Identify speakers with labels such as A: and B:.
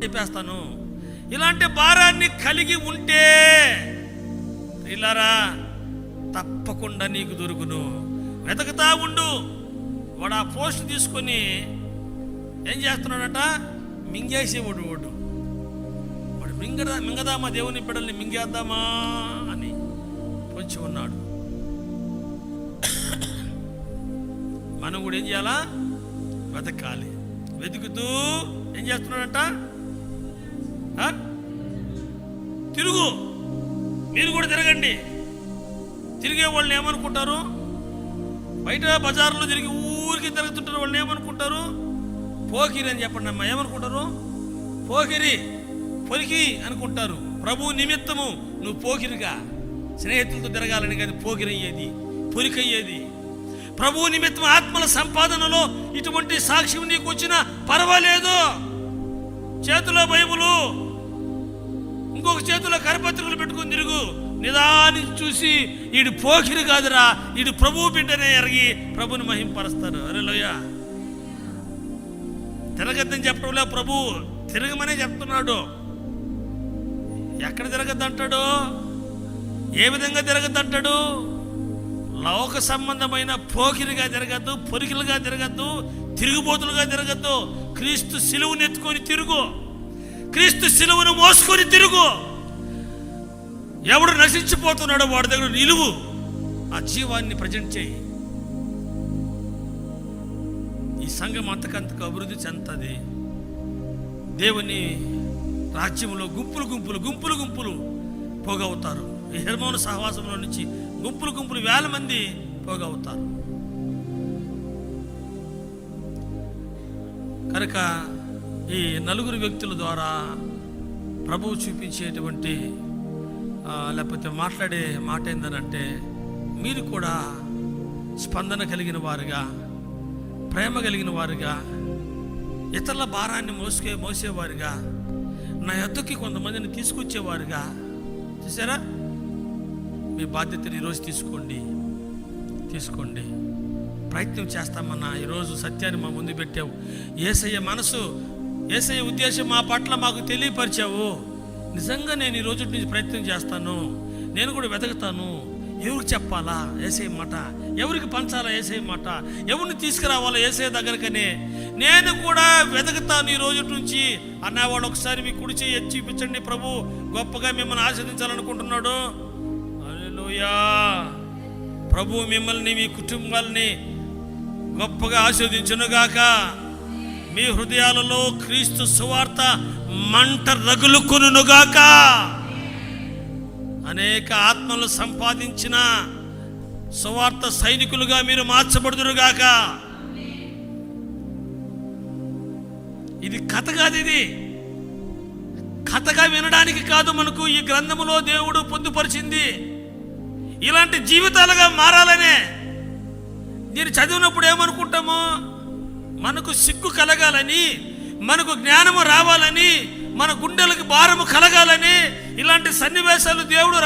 A: చెప్పేస్తాను. ఇలాంటి భారాన్ని కలిగి ఉంటే ప్రియులారా తప్పకుండా నీకు దొరుకును. వెతకుతా ఉండు. వాడు ఆ పోస్ట్ తీసుకొని ఏం చేస్తున్నాడట, మింగేసేవాడు. వాడు మింగదామా, దేవుని బిడ్డల్ని మింగేద్దామా అని పొంచి ఉన్నాడు. మనం కూడా ఏం చేయాలా, వెతకాలి. వెతుకుతూ ఏం చేస్తున్నాడట, తిరుగు. మీరు కూడా తిరగండి. తిరిగే వాళ్ళని ఏమనుకుంటారు, బయట బజార్లో తిరిగి ఊరికి తిరుగుతుంటారు, వాళ్ళని ఏమనుకుంటారు, పోకిరి అని చెప్పండి అమ్మా. ఏమనుకుంటారు, పోకిరి, పొరికి అనుకుంటారు. ప్రభు నిమిత్తము నువ్వు పోకిరిగా స్నేహితులతో తిరగాలని కాదు పోకిరయ్యేది, పొరికయ్యేది. ప్రభు నిమిత్తం ఆత్మల సంపాదనలో ఇటువంటి సాక్ష్యం నీకు వచ్చినా పర్వాలేదు. చేతిలో బైబులు, ఇంకొక చేతిలో కరపత్రికలు పెట్టుకుని తిరుగు. నిదానికి చూసి ఈడు పోకిరి కాదురా, ఈడు ప్రభు బిడ్డనే ఎరిగి ప్రభుని మహింపరుస్తారు. హల్లెలూయా. తిరగద్దని చెప్పడంలో ప్రభు తిరగమనే చెప్తున్నాడు. ఎక్కడ తిరగద్దంటాడు, ఏ విధంగా తిరగద్దంటాడు? లోక సంబంధమైన పోకిరిగా తిరగద్దు, పొరికిలుగా తిరగద్దు, తిరుగుబోతులుగా తిరగద్దు. క్రీస్తు సిలువను ఎత్తుకొని తిరుగు, క్రీస్తు సిలువను మోసుకొని తిరుగు. ఎవడు నశించిపోతున్నాడో వాడి దగ్గర నిలువు, ఆ జీవాన్ని ప్రజెంట్ చేయి. ఈ సంఘం అంతకంతకు అభివృద్ధి చెందుతుంది. దేవుని రాజ్యంలో గుంపులు పోగవుతారు. ఈ హెర్మోను సహవాసంలో నుంచి గుంపులు వేల మంది పోగవుతారు. కనుక ఈ నలుగురు వ్యక్తుల ద్వారా ప్రభువు చూపించేటువంటి లేకపోతే మాట్లాడే మాట ఏందనంటే, మీరు కూడా స్పందన కలిగిన వారుగా, ప్రేమ కలిగిన వారుగా, ఇతరుల భారాన్ని మోసేవారుగా, నా యొద్దకి కొంతమందిని తీసుకొచ్చేవారుగా. చూసారా, మీ బాధ్యతను ఈరోజు తీసుకోండి. ప్రయత్నం చేస్తామన్నా. ఈరోజు సత్యాన్ని మా ముందు పెట్టావు. యేసయ్య మనసు, యేసయ్య ఉద్దేశం మా పట్ల మాకు తెలియపరిచావు. నిజంగా నేను ఈ రోజు నుంచి ప్రయత్నం చేస్తాను. నేను కూడా వెతకుతాను. ఎవరికి చెప్పాలా యేసయ్య మాట, ఎవరికి పంచాలా యేసయ్య మాట, ఎవరిని తీసుకురావాలా యేసయ్య దగ్గరకనే నేను కూడా వెతకుతాను ఈ రోజు నుంచి అన్నవాడు. ఒకసారి మీ కుడి చేయి ఎత్తి చూపించండి. ప్రభు గొప్పగా మిమ్మల్ని ఆశీర్వదించాలనుకుంటున్నాడు. హల్లెలూయా. ప్రభు మిమ్మల్ని, మీ కుటుంబాలని గొప్పగా ఆశీర్వదించునుగాక. మీ హృదయాలలో క్రీస్తు సువార్త మంట రగులుకొనుగాక. అనేక ఆత్మలు సంపాదించిన సువార్త సైనికులుగా మీరు మార్చబడుదురుగాక. ఇది కథ కాదు, ఇది కథగా వినడానికి కాదు. మనకు ఈ గ్రంథములో దేవుడు పొందుపరిచింది ఇలాంటి జీవితాలుగా మారాలనే. దీన్ని చదివినప్పుడు ఏమనుకుంటామో, మనకు సిగ్గు కలగాలని, మనకు జ్ఞానము రావాలని, మన గుండెలకు భారము కలగాలని ఇలాంటి సన్నివేశాలు దేవుడు